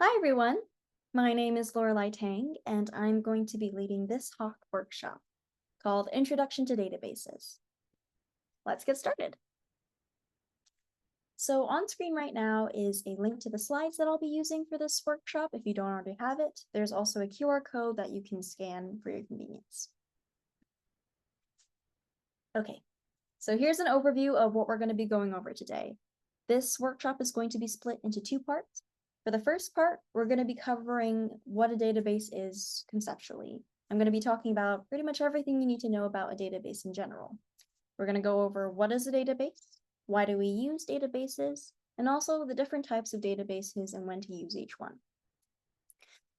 Hi everyone, my name is Lorelei Tang, and I'm going to be leading this HOTH workshop called Introduction to Databases. Let's get started. So on screen right now is a link to the slides that I'll be using for this workshop. If you don't already have it, there's also a QR code that you can scan for your convenience. Okay, so here's an overview of what we're going to be going over today. This workshop is going to be split into two parts. For the first part, we're going to be covering what a database is conceptually. I'm going to be talking about pretty much everything you need to know about a database in general. We're going to go over what is a database, why do we use databases, and also the different types of databases and when to use each one.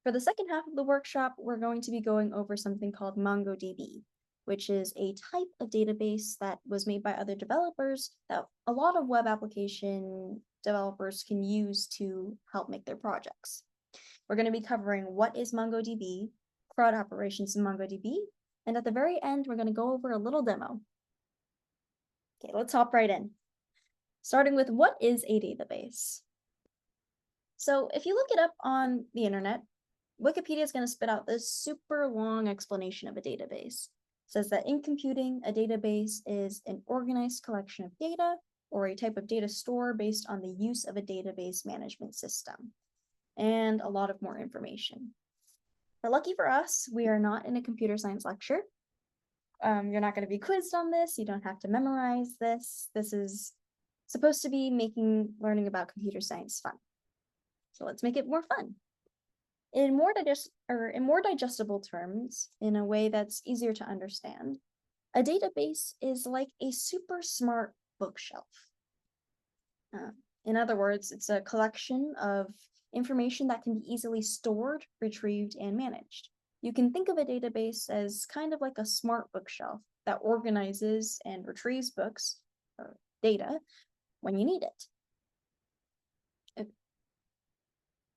For the second half of the workshop, we're going to be going over something called MongoDB, which is a type of database that was made by other developers that a lot of web application developers can use to help make their projects. We're going to be covering what is MongoDB, CRUD operations in MongoDB, and at the very end, we're going to go over a little demo. Okay, let's hop right in. Starting with what is a database? So if you look it up on the internet, Wikipedia is going to spit out this super long explanation of a database. It says that in computing, a database is an organized collection of data or a type of data store based on the use of a database management system, and a lot of more information. But lucky for us, we are not in a computer science lecture. You're not going to be quizzed on this. You don't have to memorize this. This is supposed to be making learning about computer science fun. So let's make it more fun. In more digestible terms, in a way that's easier to understand, a database is like a super smart bookshelf. In other words, it's a collection of information that can be easily stored, retrieved, and managed. You can think of a database as kind of like a smart bookshelf that organizes and retrieves books or data when you need it.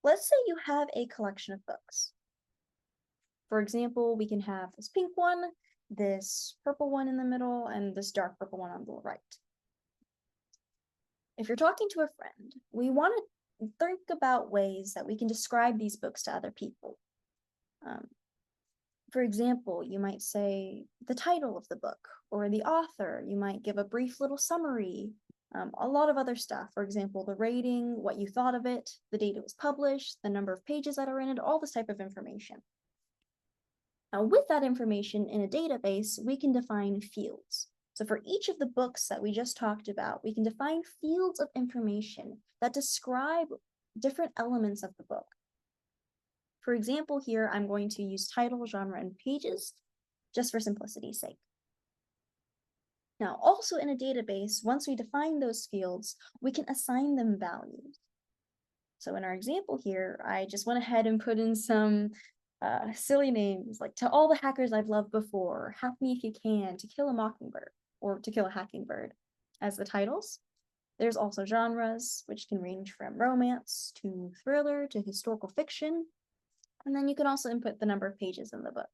Let's say you have a collection of books. For example, we can have this pink one, this purple one in the middle, and this dark purple one on the right. If you're talking to a friend, we want to think about ways that we can describe these books to other people. For example, you might say the title of the book or the author. You might give a brief little summary, a lot of other stuff. For example, the rating, what you thought of it, the date it was published, the number of pages that are in it, all this type of information. Now, with that information in a database, we can define fields. So for each of the books that we just talked about, we can define fields of information that describe different elements of the book. For example, here, I'm going to use title, genre, and pages, just for simplicity's sake. Now, also in a database, once we define those fields, we can assign them values. So in our example here, I just went ahead and put in some silly names, like To All the Hackers I've Loved Before, Help Me If You Can, To Kill a Mockingbird, or To Kill a Hackingbird as the titles. There's also genres, which can range from romance to thriller to historical fiction. And then you can also input the number of pages in the book.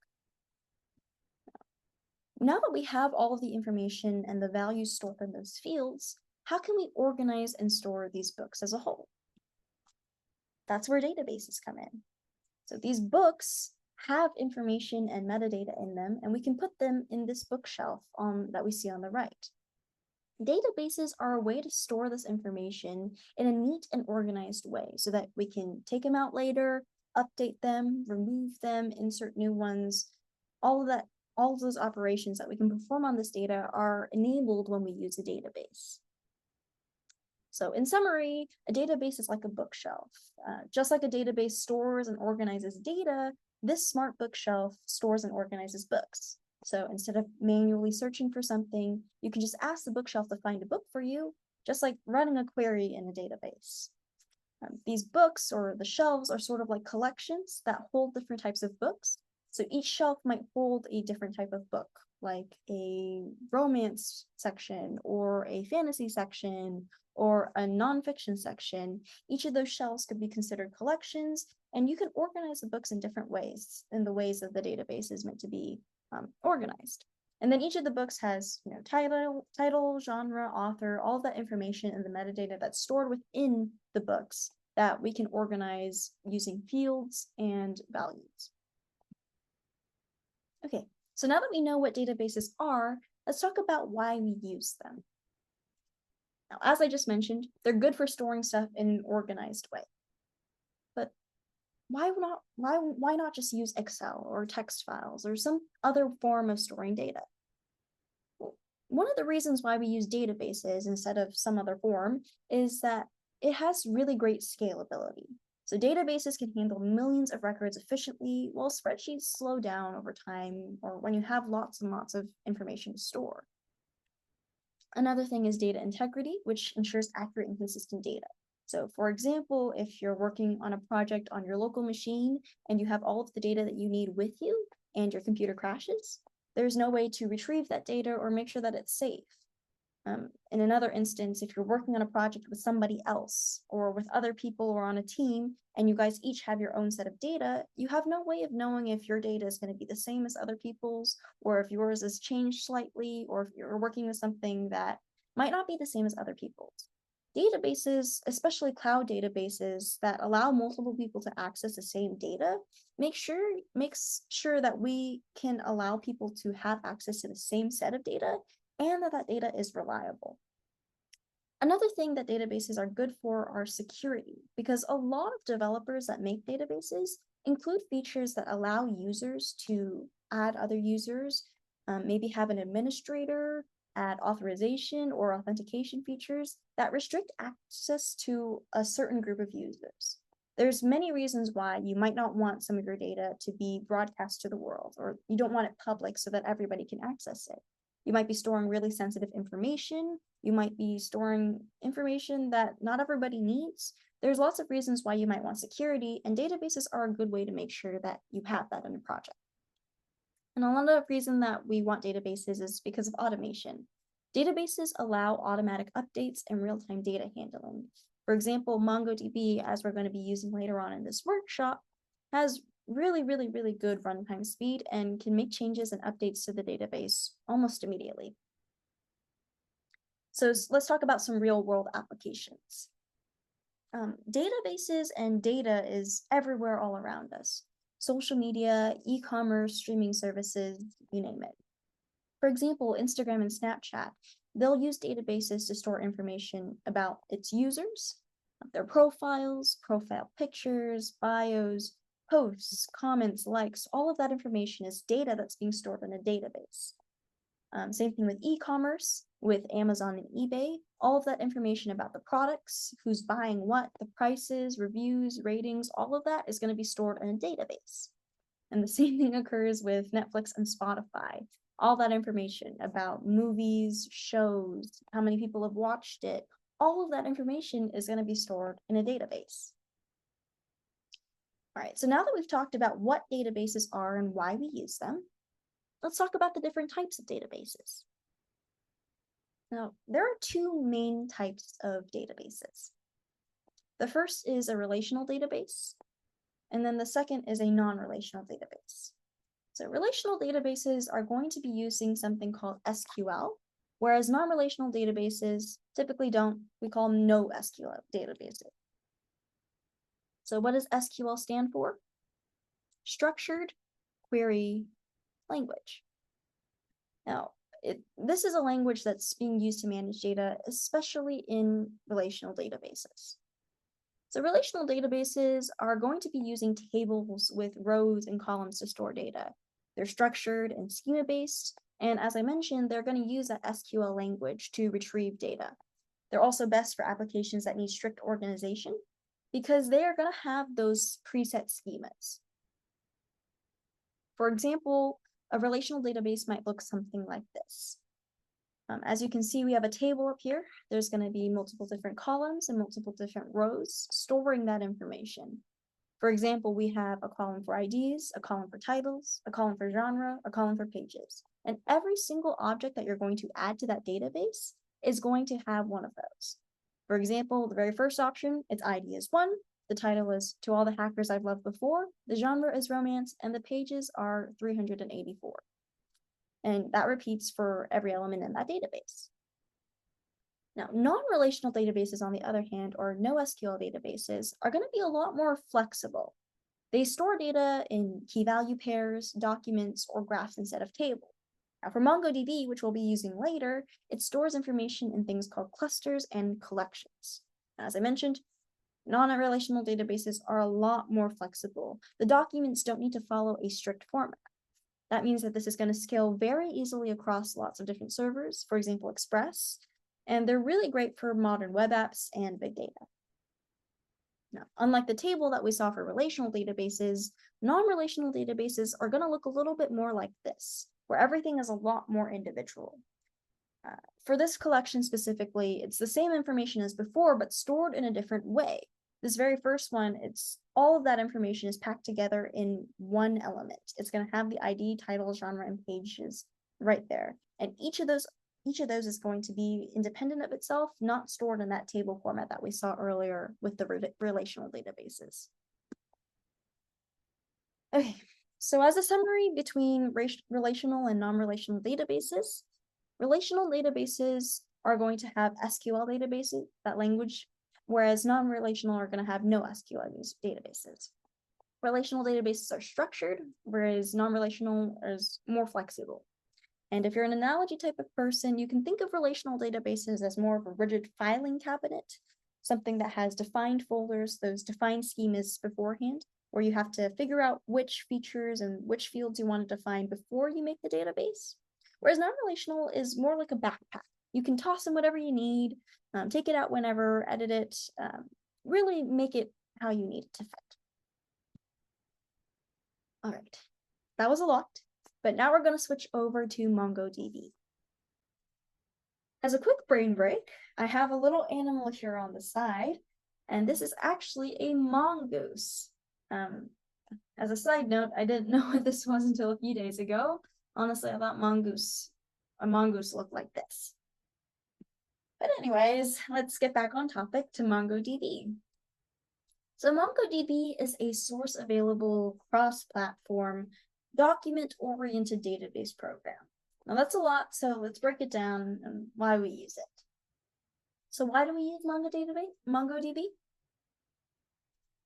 Now that we have all of the information and the values stored in those fields, how can we organize and store these books as a whole? That's where databases come in. So these books have information and metadata in them, and we can put them in this bookshelf that we see on the right. Databases are a way to store this information in a neat and organized way so that we can take them out later, update them, remove them, insert new ones. All of those operations that we can perform on this data are enabled when we use a database. So in summary, a database is like a bookshelf. Just like a database stores and organizes data, this smart bookshelf stores and organizes books. So instead of manually searching for something, you can just ask the bookshelf to find a book for you, just like running a query in a database. These books, or the shelves, are sort of like collections that hold different types of books. So each shelf might hold a different type of book, like a romance section, or a fantasy section, or a nonfiction section. Each of those shelves could be considered collections, and you can organize the books in different ways, in the ways that the database is meant to be organized. And then each of the books has, title, genre, author, all that information and the metadata that's stored within the books that we can organize using fields and values. Okay, so now that we know what databases are, let's talk about why we use them. Now, as I just mentioned, they're good for storing stuff in an organized way. But why not just use Excel or text files or some other form of storing data? Well, one of the reasons why we use databases instead of some other form is that it has really great scalability. So databases can handle millions of records efficiently, while spreadsheets slow down over time or when you have lots and lots of information to store. Another thing is data integrity, which ensures accurate and consistent data. So for example, if you're working on a project on your local machine and you have all of the data that you need with you and your computer crashes, there's no way to retrieve that data or make sure that it's safe. In another instance, if you're working on a project with somebody else or with other people or on a team, and you guys each have your own set of data, you have no way of knowing if your data is going to be the same as other people's, or if yours is changed slightly, or if you're working with something that might not be the same as other people's. Databases, especially cloud databases that allow multiple people to access the same data, makes sure that we can allow people to have access to the same set of data and that data is reliable. Another thing that databases are good for are security, because a lot of developers that make databases include features that allow users to add other users, maybe have an administrator, add authorization or authentication features that restrict access to a certain group of users. There's many reasons why you might not want some of your data to be broadcast to the world, or you don't want it public so that everybody can access it. You might be storing really sensitive information. You might be storing information that not everybody needs. There's lots of reasons why you might want security, and databases are a good way to make sure that you have that in a project. And another reason that we want databases is because of automation. Databases allow automatic updates and real-time data handling. For example, MongoDB, as we're going to be using later on in this workshop, has really good runtime speed and can make changes and updates to the database almost immediately. So let's talk about some real-world applications. Databases and data is everywhere all around us. Social media, e-commerce, streaming services, you name it. For example, Instagram and Snapchat, they'll use databases to store information about its users, their profiles, profile pictures, bios, posts, comments, likes, all of that information is data that's being stored in a database. Same thing with e-commerce, with Amazon and eBay. All of that information about the products, who's buying what, the prices, reviews, ratings, all of that is going to be stored in a database. And the same thing occurs with Netflix and Spotify. All that information about movies, shows, how many people have watched it, all of that information is going to be stored in a database. All right, so now that we've talked about what databases are and why we use them, let's talk about the different types of databases. Now, there are two main types of databases. The first is a relational database, and then the second is a non-relational database. So relational databases are going to be using something called SQL, whereas non-relational databases typically don't. We call them no SQL databases. So what does SQL stand for? Structured Query Language. Now, this is a language that's being used to manage data, especially in relational databases. So relational databases are going to be using tables with rows and columns to store data. They're structured and schema-based, and as I mentioned, they're going to use that SQL language to retrieve data. They're also best for applications that need strict organization because they are going to have those preset schemas. For example, a relational database might look something like this. As you can see, we have a table up here. There's going to be multiple different columns and multiple different rows storing that information. For example, we have a column for IDs, a column for titles, a column for genre, a column for pages. And every single object that you're going to add to that database is going to have one of those. For example, the very first option, its ID is 1, the title is To All the Hackers I've Loved Before, the genre is romance, and the pages are 384. And that repeats for every element in that database. Now, non-relational databases, on the other hand, or NoSQL databases, are going to be a lot more flexible. They store data in key value pairs, documents, or graphs instead of tables. Now, for MongoDB, which we'll be using later, it stores information in things called clusters and collections. As I mentioned, non-relational databases are a lot more flexible. The documents don't need to follow a strict format. That means that this is going to scale very easily across lots of different servers, for example, Express, and they're really great for modern web apps and big data. Now, unlike the table that we saw for relational databases, non-relational databases are going to look a little bit more like this, where everything is a lot more individual. For this collection specifically, it's the same information as before, but stored in a different way. This very first one, all of that information is packed together in one element. It's going to have the ID, title, genre, and pages right there. And each of those is going to be independent of itself, not stored in that table format that we saw earlier with the relational databases. Okay, so as a summary between relational and non-relational databases, relational databases are going to have SQL databases, that language, whereas non-relational are going to have no SQL databases. Relational databases are structured, whereas non-relational is more flexible. And if you're an analogy type of person, you can think of relational databases as more of a rigid filing cabinet, something that has defined folders, those defined schemas beforehand, where you have to figure out which features and which fields you want to define before you make the database. Whereas non-relational is more like a backpack. You can toss in whatever you need, take it out whenever, edit it, really make it how you need it to fit. All right, that was a lot, but now we're going to switch over to MongoDB. As a quick brain break, I have a little animal here on the side, and this is actually a mongoose. As a side note, I didn't know what this was until a few days ago. Honestly, I thought a mongoose looked like this. But anyways, let's get back on topic to MongoDB. So MongoDB is a source available cross-platform document-oriented database program. Now that's a lot, so let's break it down and why we use it. So why do we use MongoDB?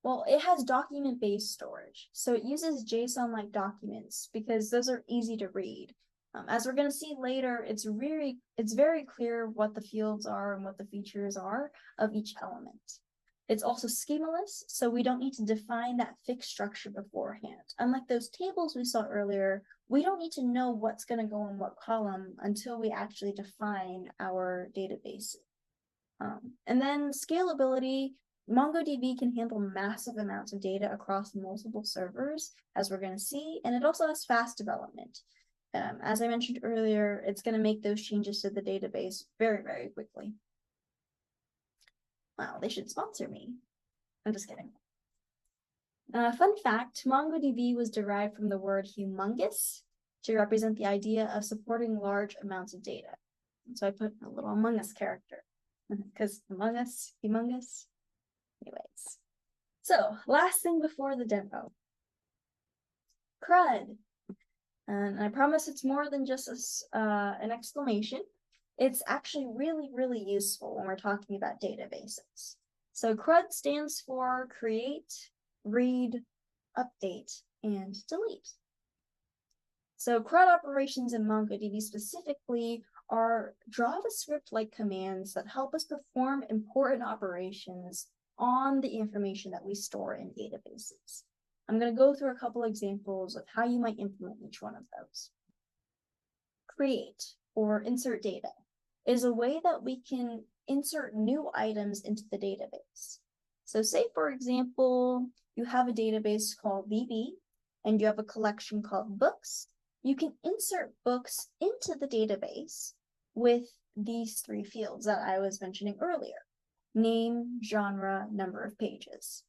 Well, it has document-based storage, so it uses JSON-like documents because those are easy to read. As we're going to see later, it's very clear what the fields are and what the features are of each element. It's also schemaless, so we don't need to define that fixed structure beforehand. Unlike those tables we saw earlier, we don't need to know what's going to go in what column until we actually define our databases. And then scalability, MongoDB can handle massive amounts of data across multiple servers, as we're going to see, and it also has fast development. As I mentioned earlier, it's going to make those changes to the database very, very quickly. Wow, they should sponsor me. I'm just kidding. Fun fact, MongoDB was derived from the word humongous to represent the idea of supporting large amounts of data. And so I put a little Among Us character, because Among Us, humongous. Anyways, so last thing before the demo. CRUD. And I promise it's more than just an exclamation. It's actually really, really useful when we're talking about databases. So CRUD stands for create, read, update, and delete. So CRUD operations in MongoDB specifically are JavaScript-like commands that help us perform important operations on the information that we store in databases. I'm going to go through a couple examples of how you might implement each one of those. Create, or insert data, is a way that we can insert new items into the database. So say, for example, you have a database called VB, and you have a collection called books. You can insert books into the database with these three fields that I was mentioning earlier: name, genre, number of pages.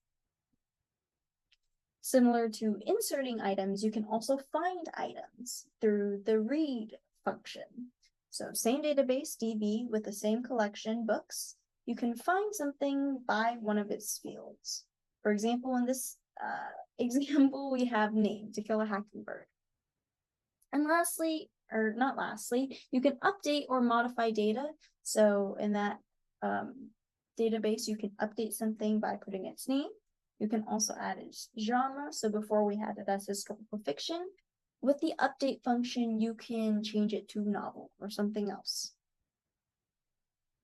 Similar to inserting items, you can also find items through the read function. So same database, DB, with the same collection, books, you can find something by one of its fields. For example, in this example, we have name, to kill a Hackingbird. And lastly, or not lastly, you can update or modify data. So in that database, you can update something by putting its name. You can also add its genre. So before we had it as historical fiction. With the update function, you can change it to novel or something else.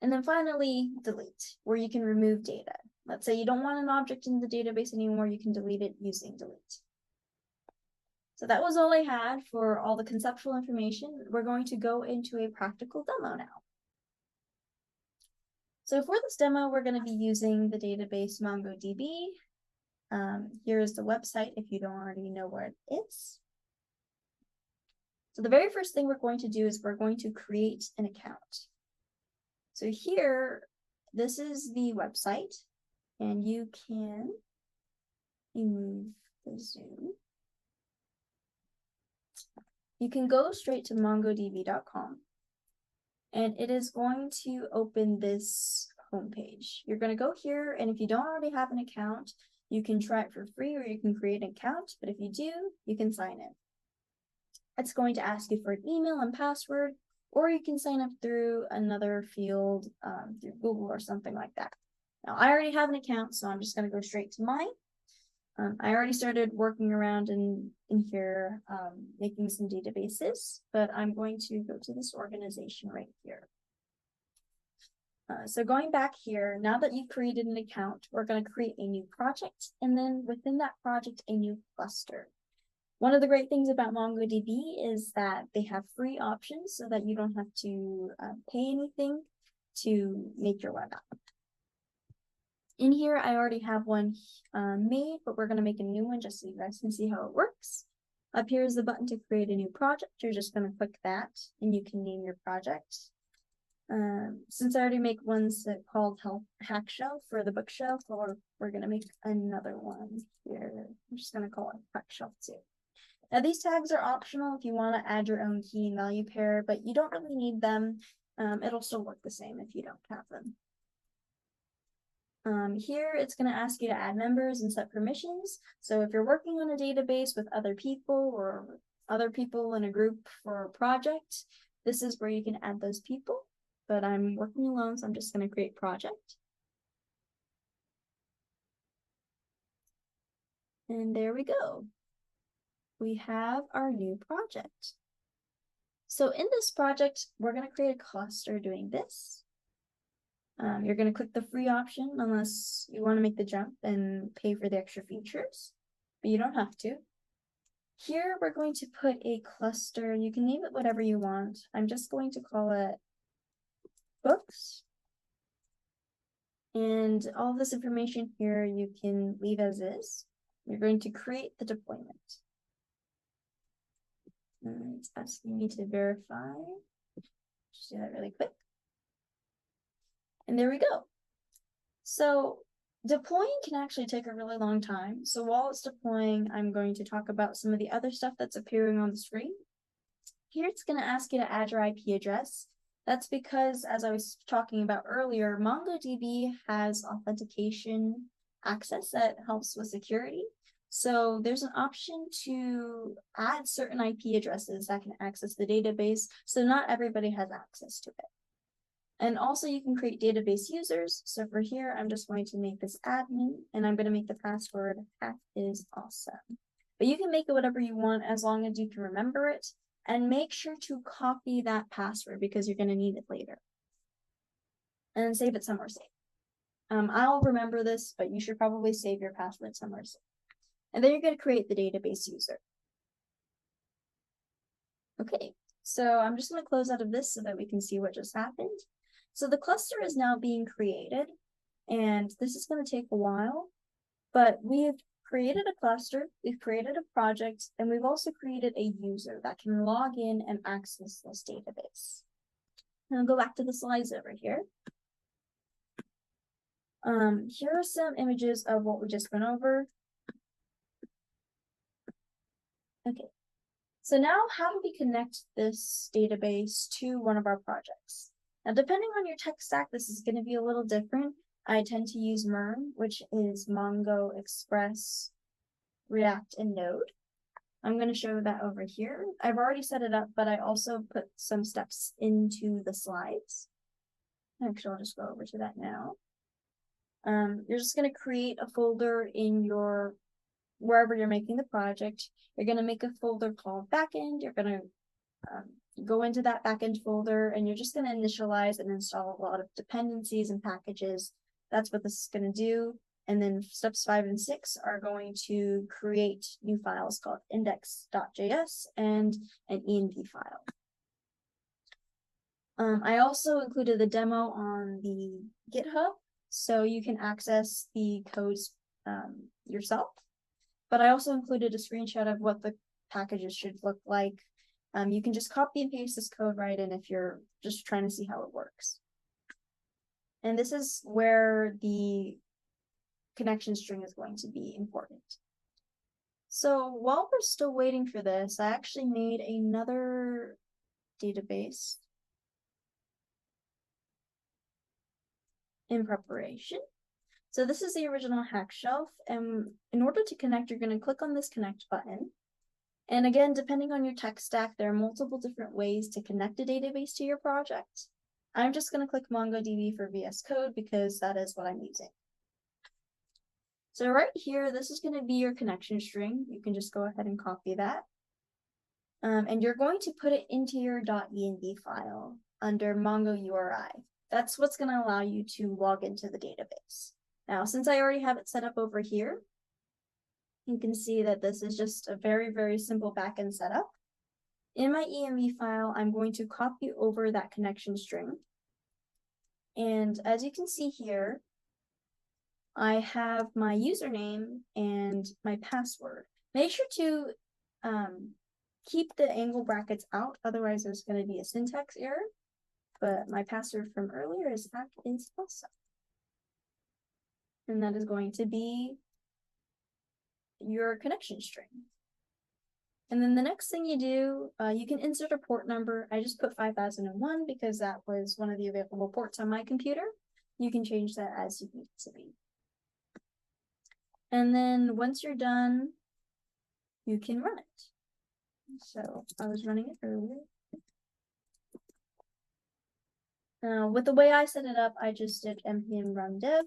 And then finally, delete, where you can remove data. Let's say you don't want an object in the database anymore, you can delete it using delete. So that was all I had for all the conceptual information. We're going to go into a practical demo now. So for this demo, we're going to be using the database MongoDB. Here is the website if you don't already know where it is. So the very first thing we're going to do is we're going to create an account. So here, this is the website, and you can remove the zoom. You can go straight to mongodb.com, and it is going to open this homepage. You're going to go here, and if you don't already have an account, you can try it for free, or you can create an account, but if you do, you can sign in. It's going to ask you for an email and password, or you can sign up through another field through Google or something like that. Now, I already have an account, so I'm just going to go straight to mine. I already started working around in here, making some databases, but I'm going to go to this organization right here. So going back here, now that you've created an account, we're going to create a new project, and then within that project, a new cluster. One of the great things about MongoDB is that they have free options so that you don't have to pay anything to make your web app. In here, I already have one made, but we're going to make a new one just so you guys can see how it works. Up here is the button to create a new project. You're just going to click that, and you can name your project. Since I already make ones that called Hack Shelf for the bookshelf, we're going to make another one here. I'm just going to call it Hack Shelf 2. Now, these tags are optional if you want to add your own key and value pair, but you don't really need them. It'll still work the same if you don't have them. Here, it's going to ask you to add members and set permissions. So if you're working on a database with other people or other people in a group for a project, this is where you can add those people. But I'm working alone, so I'm just going to create project. And there we go. We have our new project. So in this project, we're going to create a cluster doing this. You're going to click the free option unless you want to make the jump and pay for the extra features, but you don't have to. Here, we're going to put a cluster. You can name it whatever you want. I'm just going to call it books. And all this information here, you can leave as is. You're going to create the deployment. It's asking me to verify. Just do that really quick. And there we go. So deploying can actually take a really long time. So while it's deploying, I'm going to talk about some of the other stuff that's appearing on the screen. Here it's going to ask you to add your IP address. That's because, as I was talking about earlier, MongoDB has authentication access that helps with security. So there's an option to add certain IP addresses that can access the database, so not everybody has access to it. And also you can create database users. So for here, I'm just going to make this admin, and I'm going to make the password hack is awesome. But you can make it whatever you want as long as you can remember it, and make sure to copy that password because you're going to need it later. And save it somewhere safe. I'll remember this, but you should probably save your password somewhere safe. And then you're going to create the database user. Okay, so I'm just going to close out of this so that we can see what just happened. So the cluster is now being created, and this is going to take a while, but we've created a cluster, we've created a project, and we've also created a user that can log in and access this database. Now I'll go back to the slides over here. Here are some images of what we just went over. Okay, so now how do we connect this database to one of our projects? Now, depending on your tech stack, this is going to be a little different. I tend to use MERN, which is Mongo, Express, React, and Node. I'm going to show that over here. I've already set it up, but I also put some steps into the slides. Actually, I'll just go over to that now. You're just going to create a folder in your, wherever you're making the project. You're going to make a folder called backend. You're going to go into that backend folder, and you're just going to initialize and install a lot of dependencies and packages. That's what this is going to do. And then steps 5 and 6 are going to create new files called index.js and an env file. I also included the demo on the GitHub, so you can access the codes yourself. But I also included a screenshot of what the packages should look like. You can just copy and paste this code right in if you're just trying to see how it works. And this is where the connection string is going to be important. So while we're still waiting for this, I actually made another database in preparation. So this is the original hack shelf, and in order to connect, you're going to click on this connect button. And again, depending on your tech stack, there are multiple different ways to connect a database to your project. I'm just going to click MongoDB for VS Code because that is what I'm using. So right here, this is going to be your connection string. You can just go ahead and copy that. And you're going to put it into your .env file under Mongo URI. That's what's going to allow you to log into the database. Now, since I already have it set up over here, you can see that this is just a very, very simple backend setup. In my env file, I'm going to copy over that connection string. And as you can see here, I have my username and my password. Make sure to keep the angle brackets out, otherwise there's going to be a syntax error. But my password from earlier is also. And that is going to be your connection string. And then the next thing you do, you can insert a port number. I just put 5001 because that was one of the available ports on my computer. You can change that as you need it to be. And then once you're done, you can run it. So I was running it earlier. With the way I set it up, I just did npm run dev.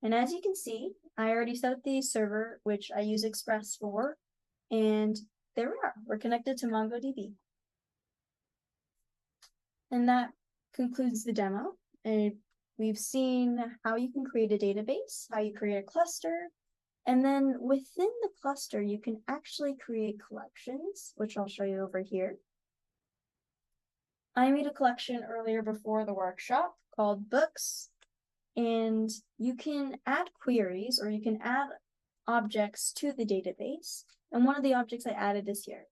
And as you can see, I already set up the server, which I use Express for, and there we are. We're connected to MongoDB. And that concludes the demo. And we've seen how you can create a database, how you create a cluster, and then within the cluster, you can actually create collections, which I'll show you over here. I made a collection earlier before the workshop called Books, and you can add queries or you can add objects to the database. And one of the objects I added is here.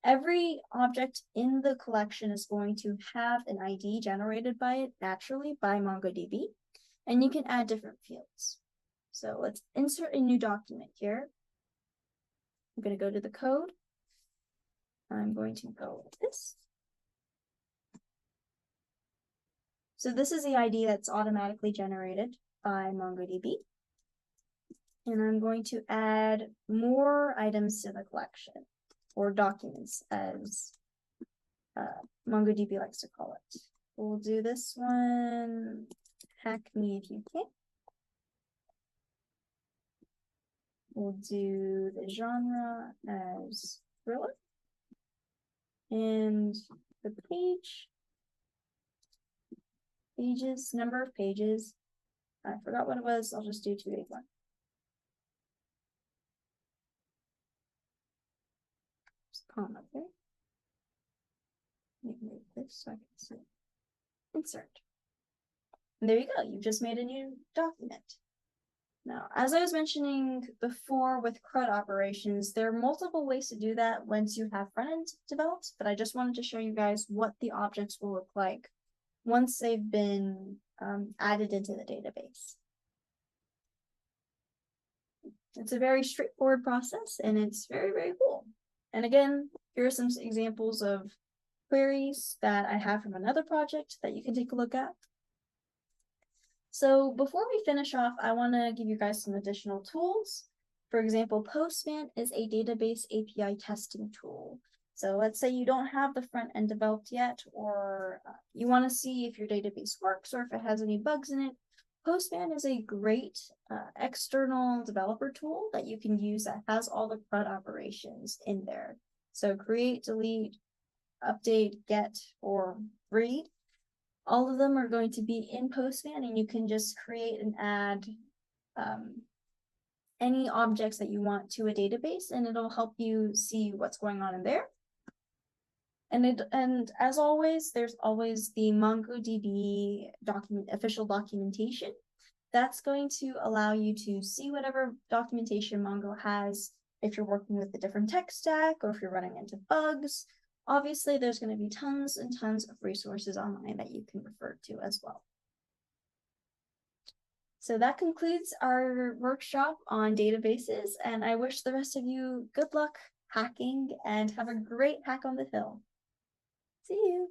Every object in the collection is going to have an ID generated by it naturally by MongoDB, and you can add different fields. So let's insert a new document here. I'm going to go to the code. I'm going to go with this. So this is the ID that's automatically generated by MongoDB. And I'm going to add more items to the collection, or documents as MongoDB likes to call it. We'll do this one, hack me if you can. We'll do the genre as thriller. And the pages, number of pages. I forgot what it was. I'll just do 281. Just comma there. Let me move this so I can see. Insert. And there you go. You've just made a new document. Now, as I was mentioning before with CRUD operations, there are multiple ways to do that once you have front end developed, but I just wanted to show you guys what the objects will look like once they've been added into the database. It's a very straightforward process, and it's very, very cool. And again, here are some examples of queries that I have from another project that you can take a look at. So before we finish off, I want to give you guys some additional tools. For example, Postman is a database API testing tool. So let's say you don't have the front end developed yet, or you want to see if your database works or if it has any bugs in it. Postman is a great external developer tool that you can use that has all the CRUD operations in there. So create, delete, update, get, or read. All of them are going to be in Postman, and you can just create and add any objects that you want to a database, and it'll help you see what's going on in there. And as always, there's always the MongoDB official documentation. That's going to allow you to see whatever documentation Mongo has if you're working with a different tech stack or if you're running into bugs. Obviously, there's going to be tons and tons of resources online that you can refer to as well. So that concludes our workshop on databases, and I wish the rest of you good luck hacking and have a great hack on the hill. See you.